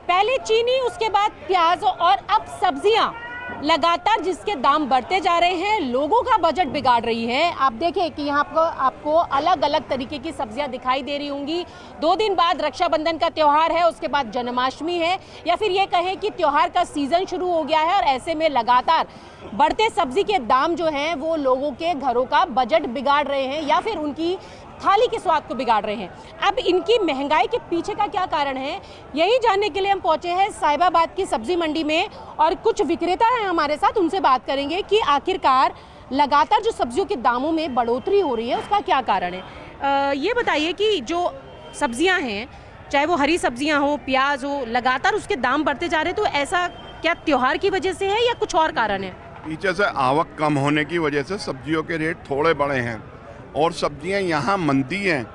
पहले चीनी, उसके बाद प्याज और अब सब्जियां लगातार जिसके दाम बढ़ते जा रहे हैं, लोगों का बजट बिगाड़ रही है। आप देखें कि यहाँ आपको अलग अलग तरीके की सब्जियां दिखाई दे रही होंगी। 2 दिन बाद रक्षाबंधन का त्यौहार है, उसके बाद जन्माष्टमी है, या फिर ये कहें कि त्यौहार का सीजन शुरू हो गया है और ऐसे में लगातार बढ़ते सब्जी के दाम जो हैं वो लोगों के घरों का बजट बिगाड़ रहे हैं या फिर उनकी थाली के स्वाद को बिगाड़ रहे हैं। अब इनकी महंगाई के पीछे का क्या कारण है, यही जानने के लिए हम पहुंचे हैं साहिबाबाद की सब्जी मंडी में और कुछ विक्रेता हैं हमारे साथ, उनसे बात करेंगे कि आखिरकार लगातार जो सब्जियों के दामों में बढ़ोतरी हो रही है उसका क्या कारण है। ये बताइए कि जो सब्जियां हैं, चाहे वो हरी सब्जियां हो, प्याज हो, लगातार उसके दाम बढ़ते जा रहे हैं, तो ऐसा क्या त्योहार की वजह से है या कुछ और कारण है? पीछे से आवक कम होने की वजह से सब्जियों के रेट थोड़े बढ़े हैं और सब्जियां यहाँ मंदी हैं,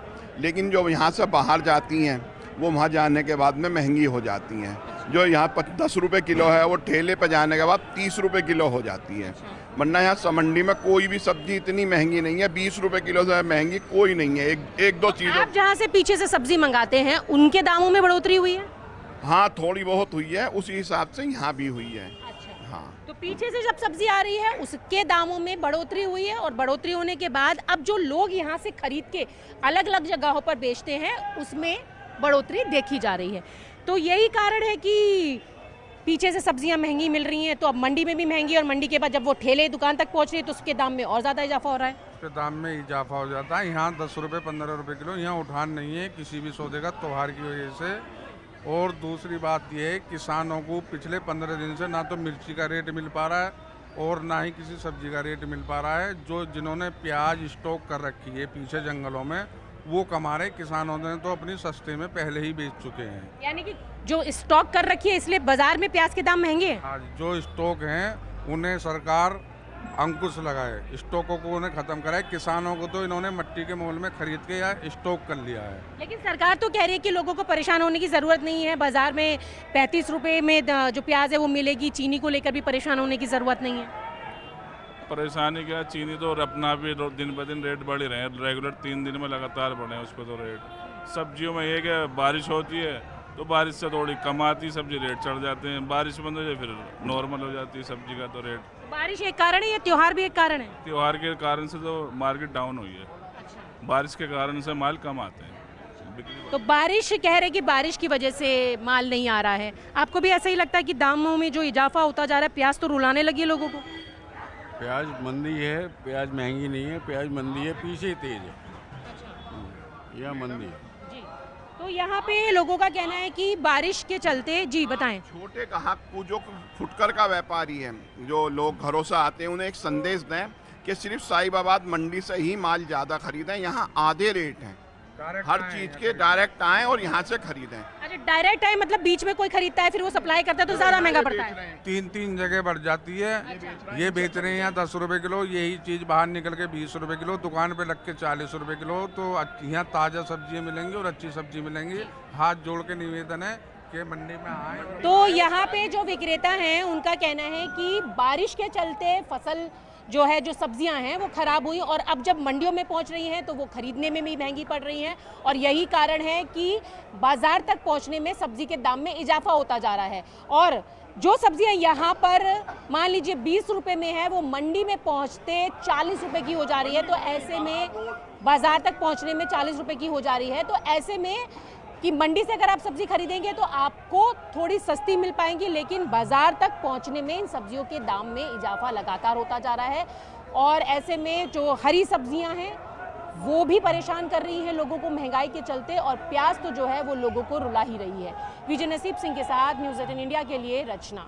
लेकिन जो यहाँ से बाहर जाती हैं वो वहाँ जाने के बाद में महंगी हो जाती हैं। जो यहाँ 10 रुपये किलो है वो ठेले पर जाने के बाद 30 रुपये किलो हो जाती है। वरना यहाँ मंडी में कोई भी सब्जी इतनी महंगी नहीं है, 20 रुपये किलो से महंगी कोई नहीं है। एक दो चीज़ आप जहाँ से पीछे से सब्जी मंगाते हैं उनके दामों में बढ़ोतरी हुई है? हाँ, थोड़ी बहुत हुई है, उसी हिसाब से यहाँ भी हुई है। हाँ, तो पीछे से जब सब्जी आ रही है उसके दामों में बढ़ोतरी हुई है और बढ़ोतरी होने के बाद अब जो लोग यहाँ से खरीद के अलग अलग जगहों पर बेचते हैं उसमें बढ़ोतरी देखी जा रही है। तो यही कारण है कि पीछे से सब्जियां महंगी मिल रही हैं, तो अब मंडी में भी महंगी और मंडी के बाद जब वो ठेले दुकान तक पहुँच रही है तो उसके दाम में और ज़्यादा इजाफा हो रहा है। उसके दाम में इजाफा हो जाता है। यहाँ 10 रुपये 15 रुपये किलो यहाँ उठान नहीं है किसी भी सौदे का त्योहार की वजह से। और दूसरी बात यह है, किसानों को पिछले 15 दिन से ना तो मिर्ची का रेट मिल पा रहा है और ना ही किसी सब्जी का रेट मिल पा रहा है। जो जिन्होंने प्याज स्टॉक कर रखी है पीछे जंगलों में वो कमा रहे, किसानों ने तो अपनी सस्ते में पहले ही बेच चुके हैं। यानी कि जो स्टॉक कर रखी है इसलिए बाजार में प्याज के दाम महंगे हैं। हाँ, जो स्टॉक हैं उन्हें सरकार अंकुश लगाए, स्टॉकों को उन्हें खत्म कराए। किसानों को तो इन्होंने मिट्टी के मोल में खरीद के या स्टॉक कर लिया है। लेकिन सरकार तो कह रही है कि लोगों को परेशान होने की ज़रूरत नहीं है, बाजार में 35 रुपए में जो प्याज है वो मिलेगी, चीनी को लेकर भी परेशान होने की ज़रूरत नहीं है। परेशानी क्या, चीनी तो अपना भी दिन ब दिन रेट बढ़ ही रहे हैं, रेगुलर 3 दिन में लगातार बढ़े हैं उस पर तो रेट। सब्जियों में ये कि बारिश होती है तो बारिश से थोड़ी कम आती सब्जी, रेट चढ़ जाते हैं। बारिश बंद हो जाए फिर नॉर्मल हो जाती है सब्जी का तो रेट। बारिश एक कारण है या त्योहार भी एक कारण है? त्योहार के कारण से तो मार्केट डाउन हुई है। अच्छा। बारिश के कारण से माल कम आते हैं। तो बारिश कह रहे कि बारिश की वजह से माल नहीं आ रहा है, आपको भी ऐसा ही लगता है कि दामों में जो इजाफा होता जा रहा है, प्याज तो रुलाने लगी है लोगों को? प्याज मंदी है, प्याज महंगी नहीं है, प्याज मंदी है, पीछे ही तेज है। यह मंदी है जी। तो यहाँ पे लोगों का कहना है कि बारिश के चलते, जी बताएं। छोटे ग्राहक को जो फुटकर का व्यापारी है, जो लोग घरों से आते हैं, उन्हें एक संदेश दें कि सिर्फ साहिबाबाद मंडी से ही माल ज़्यादा खरीदें। यहाँ आधे रेट हैं, हर चीज़ के डायरेक्ट आएँ और यहाँ से खरीदें। अच्छा, डायरेक्ट आए मतलब बीच में कोई खरीदता है फिर वो सप्लाई करता है तो ज़्यादा महंगा पड़ता है। 3 जगह बढ़ जाती है। ये बेच रहे हैं यहाँ 10 रुपये किलो, यही चीज़ बाहर निकल के 20 रुपये किलो, दुकान पे लग के 40 रुपये किलो। तो यहाँ ताज़ा सब्जियाँ मिलेंगी और अच्छी सब्जी मिलेंगी। हाथ जोड़ के निवेदन है कि मंडी में आए। तो यहाँ पे जो विक्रेता हैं उनका कहना है कि बारिश के चलते फसल जो है, जो सब्जियां हैं वो खराब हुई और अब जब मंडियों में पहुंच रही हैं तो वो खरीदने में भी महंगी पड़ रही हैं और यही कारण है कि बाजार तक पहुंचने में सब्जी के दाम में इजाफा होता जा रहा है। और जो सब्जियां यहाँ पर मान लीजिए 20 रुपए में है, वो मंडी में पहुंचते 40 रुपए की हो जा रही है। तो ऐसे में बाजार तक पहुँचने में 40 रुपए की हो जा रही है। तो ऐसे में कि मंडी से अगर आप सब्जी खरीदेंगे तो आपको थोड़ी सस्ती मिल पाएंगी, लेकिन बाजार तक पहुंचने में इन सब्जियों के दाम में इजाफा लगातार होता जा रहा है। और ऐसे में जो हरी सब्जियां हैं वो भी परेशान कर रही हैं लोगों को महंगाई के चलते, और प्याज तो जो है वो लोगों को रुला ही रही है। विजय नसीब सिंह के साथ न्यूज़ 18 इंडिया के लिए रचना।